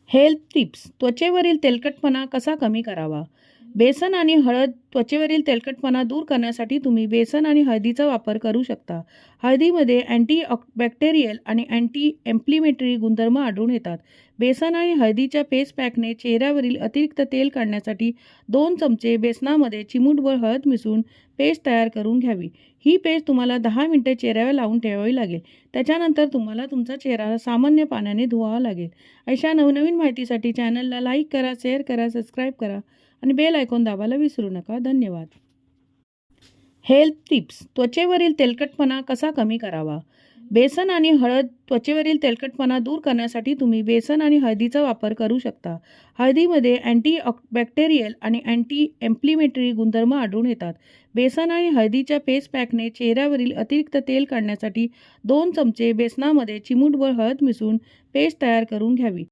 Health tips. त्वचेवरील तेलकटपणा कसा कमी करावा? बेसन आणि हळद त्वचेवरील तेलकटपणा दूर करण्यासाठी तुम्ही बेसन आणि हळदीचा वापर करू शकता. हळदीमध्ये बॅक्टेरियल आणि अँटी इन्फ्लेमेटरी गुणधर्म आढळून येतात. बेसन आणि हळदीच्या फेस पॅकने चेहऱ्यावरील अतिरिक्त तेल काढण्यासाठी 2 चमचे बेसनामध्ये चिमूटभर हळद मिसळून पेस्ट तयार करून घ्यावी. ही पेस्ट तुम्हाला 10 मिनिटे चेहऱ्यावर लावून ठेवावी लागेल. त्याच्यानंतर तुम्हाला तुमचा चेहरा सामान्य पाण्याने धुवावा लागेल. अशा नवनवीन माहितीसाठी चॅनलला लाईक करा, शेअर करा, सबस्क्राईब करा आणि बेल आयकॉन दाबायला विसरू नका. धन्यवाद. Health tips. त्वचेवरील तेलकटपणा कसा कमी करावा? बेसन आणि हळद त्वचेवरील तेलकटपणा दूर करण्यासाठी तुम्ही बेसन आणि हळदीचा वापर करू शकता. हळदीमध्ये बॅक्टेरियल आणि अँटी इन्फ्लेमेटरी गुणधर्म आढळून येतात. बेसन आणि हळदीच्या फेस पॅकने चेहऱ्यावरील अतिरिक्त तेल काढण्यासाठी 2 चमचे बेसनामध्ये चिमूटभर हळद मिसळून पेस्ट तयार करून घ्यावी.